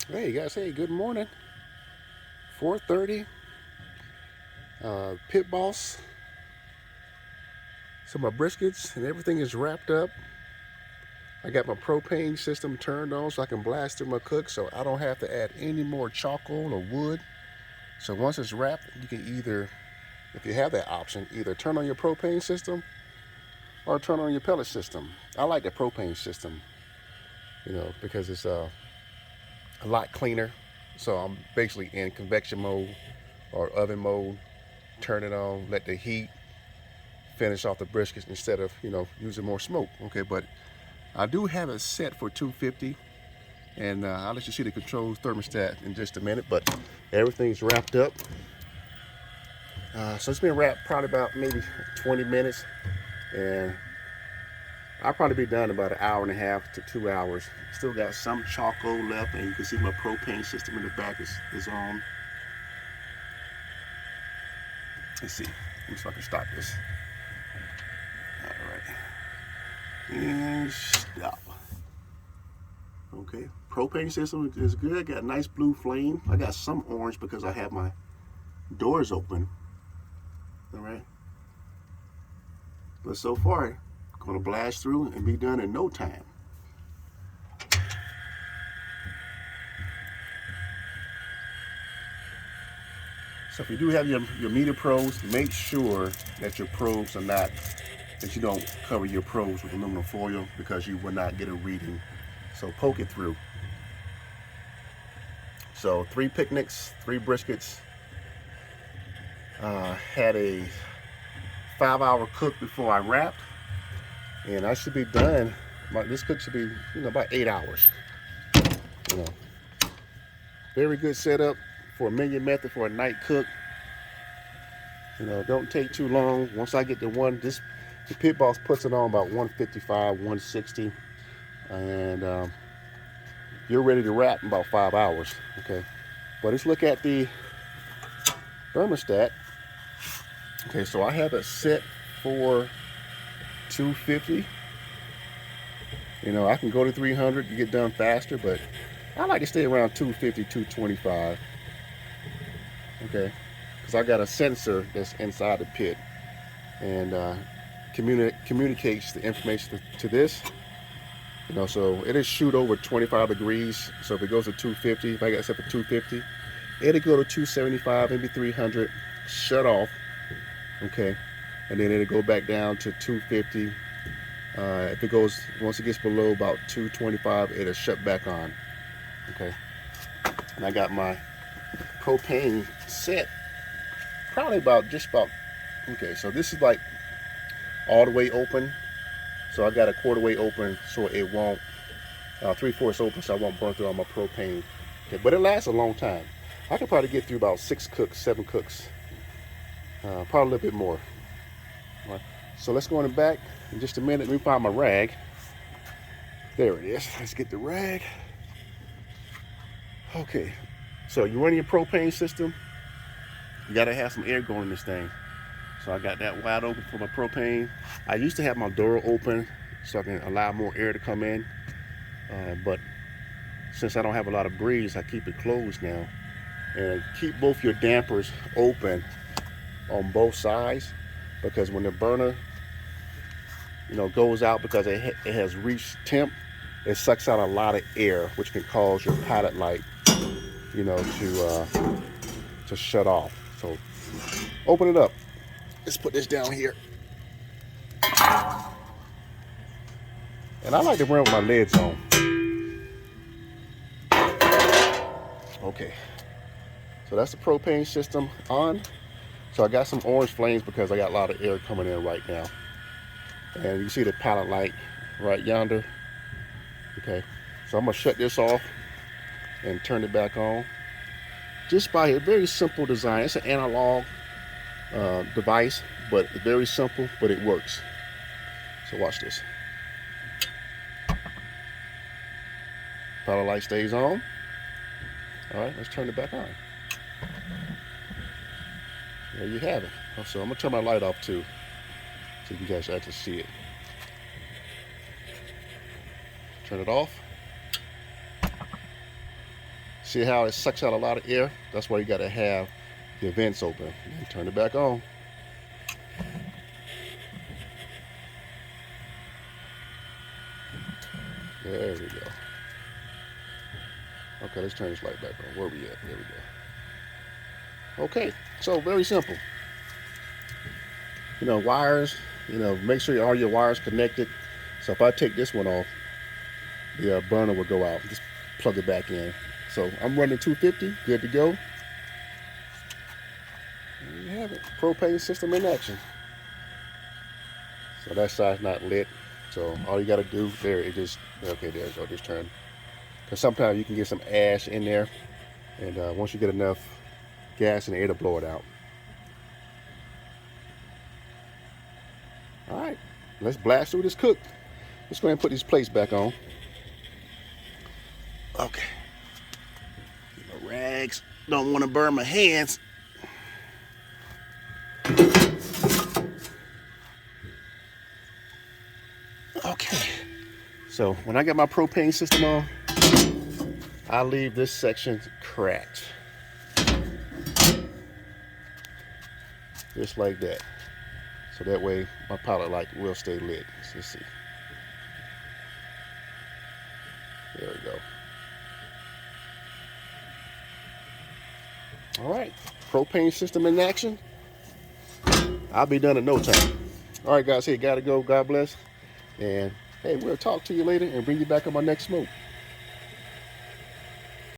Hey guys, hey, good morning. 4:30. Pit boss. So my briskets and everything is wrapped up. I got my propane system turned on so I can blast through my cook so I don't have to add any more charcoal or wood. So once it's wrapped, you can either, if you have that option, either turn on your propane system or turn on your pellet system. I like the propane system, because it's a lot cleaner. So I'm basically in convection mode or oven mode. Turn it on, let the heat finish off the briskets instead of using more smoke. Okay, but I do have it set for 250, and I'll let you see the controls thermostat in just a minute. But everything's wrapped up, so it's been wrapped probably about maybe 20 minutes, and I'll probably be done in about an hour and a half to 2 hours. Still got some charcoal left, and you can see my propane system in the back is on. Let's see. Let me see if I can stop this. All right. And stop. Okay. Propane system is good. Got a nice blue flame. I got some orange because I have my doors open. All right. But so far, going to blast through and be done in no time. So if you do have your meter probes, make sure that your probes are not, that you don't cover your probes with aluminum foil because you will not get a reading. So poke it through. So 3 picnics, 3 briskets. Had a 5-hour cook before I wrapped, and I should be done. This cook should be about 8 hours. Very good setup for a million method for a night cook. Don't take too long. Once I get the the pit boss puts it on about 155, 160, and you're ready to wrap in about 5 hours. Okay, but let's look at the thermostat. Okay, so I have it set for 250. I can go to 300 to get done faster, but I like to stay around 250, 225. Okay, because I got a sensor that's inside the pit, and communicates the information to this. So it'll shoot over 25 degrees. So if it goes to 250, if I got it set for 250, it'll go to 275, maybe 300, shut off. Okay, and then it'll go back down to 250. If it goes, once it gets below about 225, it'll shut back on. Okay, and I got my propane set probably just about. Okay, so this is like all the way open. So I got a quarter way open, so it won't 3/4 open, so I won't burn through all my propane. Okay, but it lasts a long time. I can probably get through about 6 cooks, 7 cooks, probably a little bit more. All right. So let's go in the back in just a minute. Let me find my rag. There it is. Let's get the rag. Okay, so you're running your propane system. You gotta have some air going in this thing. So I got that wide open for my propane. I used to have my door open so I can allow more air to come in. But since I don't have a lot of breeze, I keep it closed now. And keep both your dampers open on both sides, because when the burner, goes out because it has reached temp, it sucks out a lot of air, which can cause your pilot light, to shut off. So open it up. Let's put this down here. And I like to run with my lids on. Okay, so that's the propane system on. So I got some orange flames because I got a lot of air coming in right now. And you see the pilot light right yonder. Okay, so I'm gonna shut this off and turn it back on. Just by a very simple design. It's an analog device, but very simple, but it works. So watch this. Pilot light stays on. All right, let's turn it back on. There you have it. So I'm gonna turn my light off too, so you guys actually see it. Turn it off. See how it sucks out a lot of air? That's why you got to have your vents open. And turn it back on. There we go. Okay, let's turn this light back on. Where we at? There we go. Okay, so very simple. You know, wires, you know, make sure all your wires connected. So if I take this one off, the burner will go out. Just plug it back in. So I'm running 250, good to go. There you have it, propane system in action. So that side's not lit. So all you gotta do, there it just, okay, there you go, just turn. Because sometimes you can get some ash in there, and once you get enough gas in the air to blow it out. All right, let's blast through this cook. Let's go ahead and put these plates back on. Okay. My rags, don't want to burn my hands. Okay, so when I get my propane system on, I leave this section cracked. Just like that. So that way my pilot light will stay lit. Let's see. There we go. All right, propane system in action. I'll be done in no time. All right, guys, hey, gotta go. God bless. And hey, we'll talk to you later and bring you back on my next smoke.